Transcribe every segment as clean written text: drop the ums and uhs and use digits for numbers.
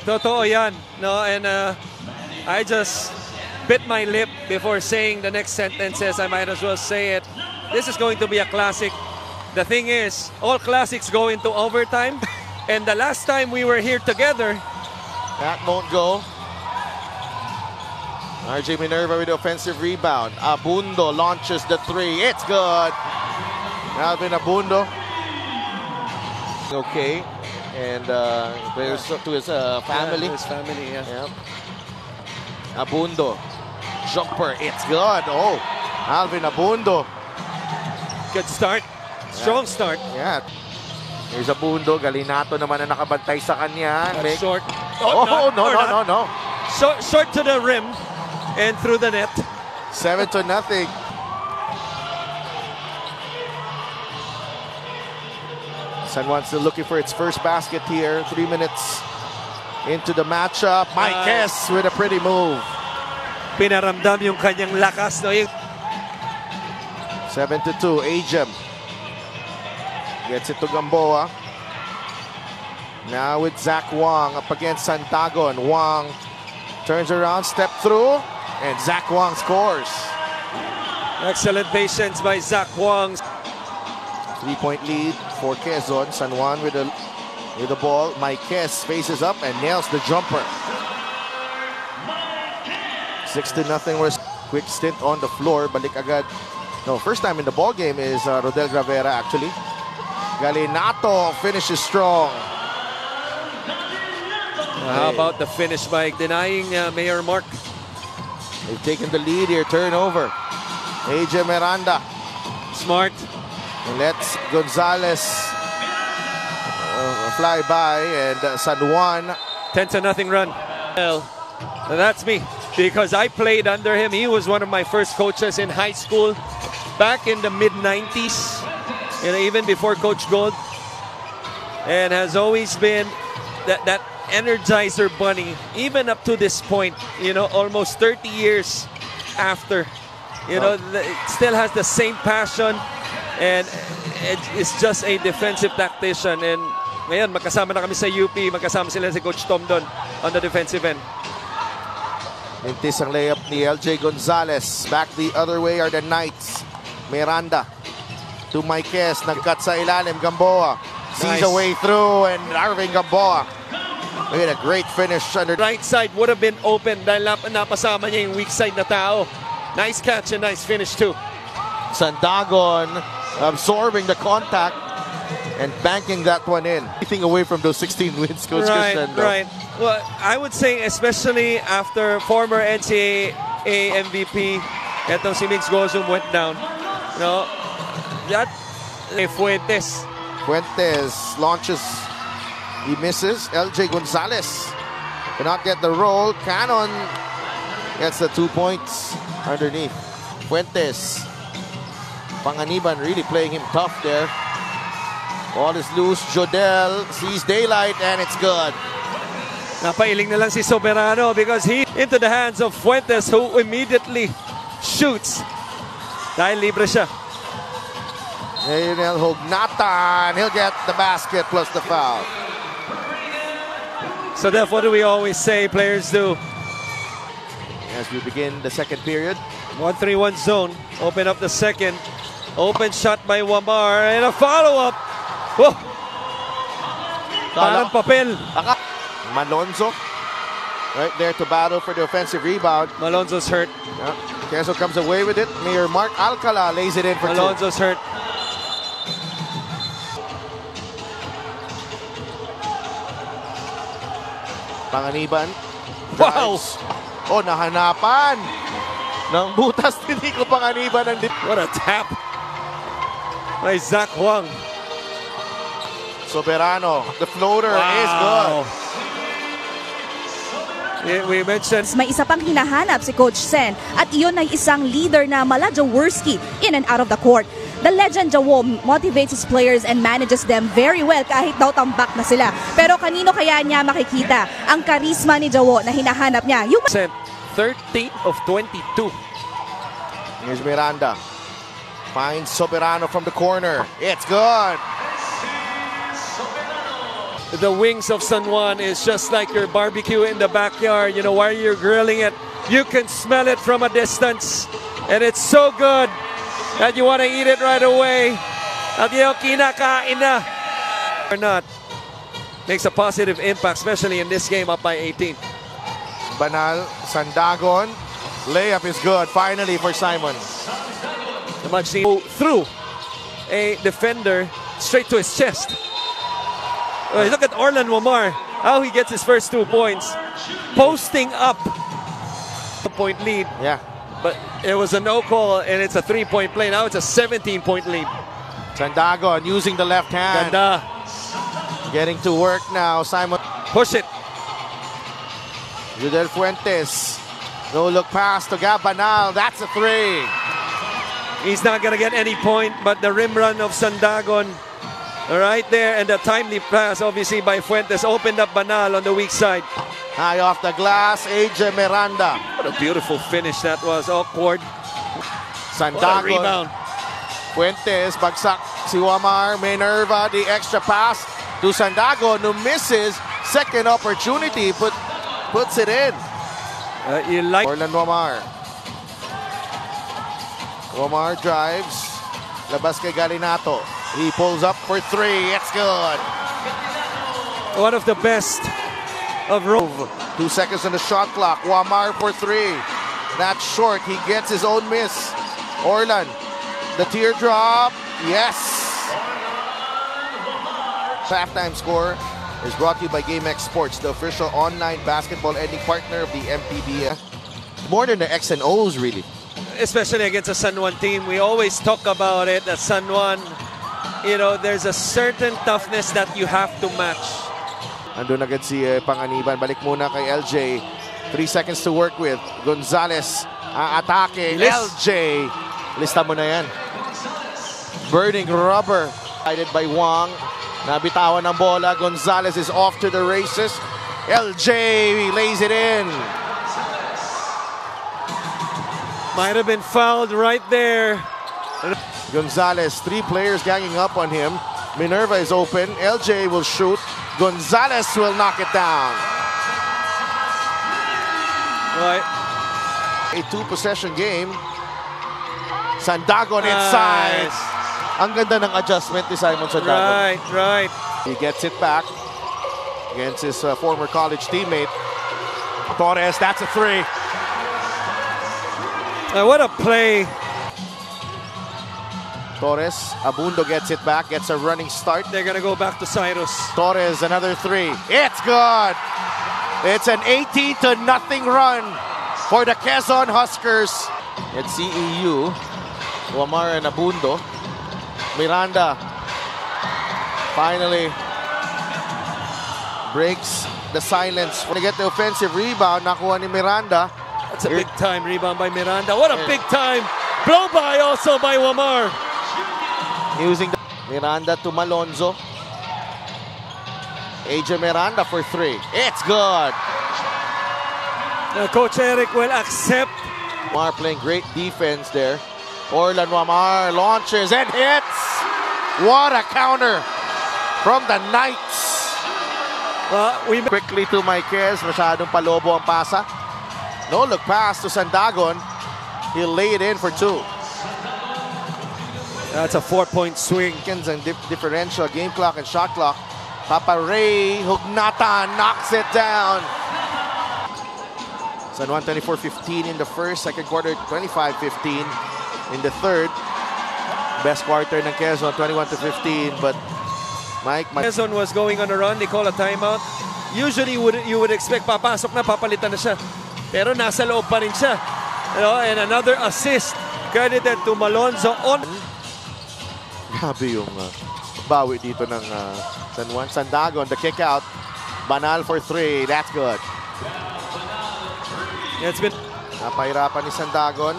Totoo yan, no? And I just bit my lip before saying the next sentences. I might as well say it. This is going to be a classic. The thing is, all classics go into overtime. And the last time we were here together, that won't go. RJ Minerva with the offensive rebound. Abundo launches the three. It's good. Alvin Abundo. Okay. And plays to his family. Yeah, his family, yeah. Yep. Abundo. Jumper. It's good. Oh, Alvin Abundo. Good start. Strong start. Yeah. Here's Abundo. Galinato naman na nakabantay sa kanya. Short. Oh, no. Short to the rim and through the net. 7-0. San Juan still looking for its first basket here. 3 minutes into the matchup. Mike Hess with a pretty move. Pinaramdam yung kanyang lakas. No? 7-2. Ajem gets it to Gamboa. Now with Zach Wong up against Santagon. Wong turns around, step through, and Zach Wong scores. Excellent patience by Zach Wong. 3-point lead for Quezon. San Juan with the ball. Maiquez faces up and nails the jumper. 6-0. Was quick stint on the floor. Balik agad. No, first time in the ball game is Rodel Gravera actually. Galinato finishes strong. How about the finish by denying Mayor Mark? They've taken the lead here. Turnover. AJ Miranda. Smart. And lets Gonzalez fly by, and San Juan. 10-0 run. Well, that's me, because I played under him. He was one of my first coaches in high school back in the mid-90s, even before Coach Gold, and has always been that energizer bunny, even up to this point, almost 30 years after. It still has the same passion, and it's just a defensive tactician. And ngayon, magkasama na kami sa UP, magkasama sila si Coach Tom doon on the defensive end. Mintis ang layup ni LJ Gonzalez. Back the other way are the Knights. Miranda to Maiquez. Nagkat sa ilalim. Gamboa sees a way through, and Arvin Gamboa made a great finish under. Right side would have been open dahil napasama niya yung weak side na tao. Nice catch and nice finish too. Sandagon absorbing the contact and banking that one in. Anything away from those 16 wins, Coach Crescendo. Right. Well, I would say especially after former NCAA MVP, etong si Mix Gozum went down. That Fuentes. Fuentes launches. He misses. LJ Gonzalez cannot get the roll. Cannon gets the 2 points underneath. Fuentes. Panganiban really playing him tough there. Ball is loose. Jodel sees daylight, and it's good. Napailing na lang si Soberano because he into the hands of Fuentes, who immediately shoots. Dahil libre siya. Leonel Hognatan. He'll get the basket plus the foul. So that's what do we always say players do. As we begin the second period. 1-3-1 zone. Open up the second. Open shot by Wamar. And a follow-up. Whoa! Parang papel. Malonzo. Right there to battle for the offensive rebound. Malonzo's hurt. Yeah. Quezon comes away with it. Mayor Mark Alcala lays it in for Malonzo's hurt. Panganiban. Wow! Oh, nahanapan ng butas ni Nico Panganiban. What a tap by Zach Wong. Soberano. The floater is good. We mentioned may isa pang hinahanap si Coach Sen, at iyon ay isang leader na mala Jaworski in and out of the court. The legend Jawo motivates his players and manages them very well kahit daw tambak na sila. Pero kanino kaya niya makikita ang karisma ni Jawo na hinahanap niya? 13 of 22. Here's Miranda. Finds Soberano from the corner. It's good. the wings of San Juan is just like your barbecue in the backyard. You know, while you're grilling it, you can smell it from a distance. And it's so good that you want to eat it right away. At yung kinakain na or not, makes a positive impact, especially in this game up by 18. Banal, Sandagon. Layup is good, finally, for Simon. Much through a defender straight to his chest. Look at Orlan Wamar, how he gets his first 2 points. Posting up. A point lead. Yeah. But it was a no call, and it's a 3-point play. Now it's a 17-point lead. Sandagon using the left hand. Ganda. Getting to work now. Simon. Push it. Judel Fuentes. No look pass to Gab Banal. That's a 3. He's not going to get any point, but the rim run of Sandagon right there, and the timely pass, obviously, by Fuentes opened up Banal on the weak side. High off the glass, AJ Miranda. What a beautiful finish that was. Awkward. Sandagon. What a rebound. Fuentes, bagsak si Wamar. Minerva, the extra pass to Sandagon, who misses. Second opportunity, puts it in. You like Orlan Wamar. Wamar drives. Labas kay Galinato. He pulls up for 3. It's good. one of the best of Rove. 2 seconds on the shot clock. Wamar for 3. That's short. He gets his own miss. Orlan. The teardrop. Yes. Halftime score is brought to you by GameX Sports, the official online basketball ending partner of the MPBL. More than the X and O's, really. Especially against a San Juan team. We always talk about it, that San Juan, you know, there's a certain toughness that you have to match. Andun agad si Panganiban. Balik muna kay LJ. 3 seconds to work with. Gonzalez atake. LJ. Lista mo na yan. Burning rubber. Guided by Wang. Nabitawan ng bola. Gonzalez is off to the races. LJ lays it in. Might have been fouled right there. Gonzalez, 3 players ganging up on him. Minerva is open. LJ will shoot. Gonzalez will knock it down. Right. A 2-possession game. Sandagon inside. Ang ganda ng adjustment ni Simon Sandagon. Right. He gets it back against his former college teammate. Torres, that's a 3. What a play. Torres, Abundo gets it back, gets a running start. They're going to go back to Cyrus. Torres, another 3. It's good. It's an 18-0 run for the Quezon Huskers. At CEU, Wamar and Abundo. Miranda finally breaks the silence. When they get the offensive rebound, nakuha ni Miranda. That's a big time rebound by Miranda. What a big time blow by also by Wamar. Using the Miranda to Malonzo. AJ Miranda for 3. It's good. Coach Eric will accept. Wamar playing great defense there. Orlan Wamar launches and hits. What a counter from the Knights. Quickly to Maiquez. Masyadong palobo ang pasa. No look pass to Sandagon. He'll lay it in for 2. That's a 4-point swing. And differential game clock and shot clock. Papa Ray Hugnata knocks it down. San Juan 24-15 in the first. Second quarter 25-15 in the third. Best quarter ng Quezon 21-15. But Mike Quezon was going on a run. They call a timeout. Usually you would expect papasok na, papalitan na siya. Pero nasa loob pa rin siya. You know, and another assist credited to Malonzo on. Grabe yung bawi dito ng San Juan. Sandagon, the kick out. Banal for 3. That's good. It's been napahirapan ni Sandagon.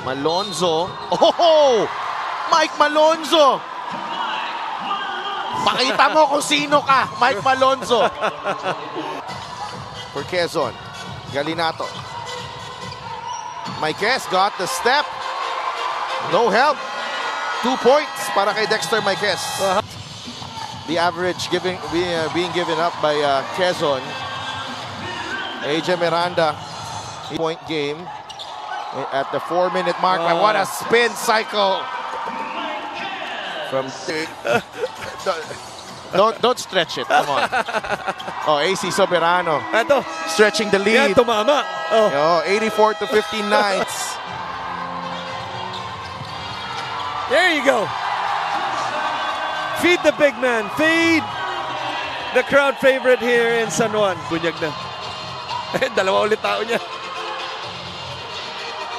Malonzo. Oh! Mike Malonzo! Pakita mo kung sino ka, Mike Malonzo. For Quezon. Galinato. Maiquez got the step. No help. 2 points para kay Dexter Maiquez. the average being given up by Quezon. AJ Miranda, point game at the 4-minute mark. But what a spin cycle from. Don't stretch it. Come on. Oh, AC Soberano Ito. stretching the Yan, lead. tumama. Oh. 84 to 59. There you go. Feed the big man. Feed the crowd favorite here in San Juan. Bunyag na. Dalawa ulit tao niya.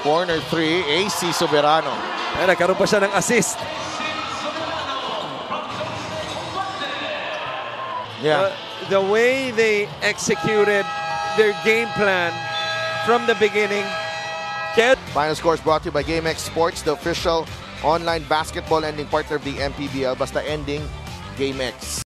Corner 3, AC Soberano. Nagkaroon pa siya ng assist. Yeah. The way they executed their game plan from the beginning. Final scores brought to you by GameX Sports, the official online basketball ending partner of the MPBL. Basta ending, GameX.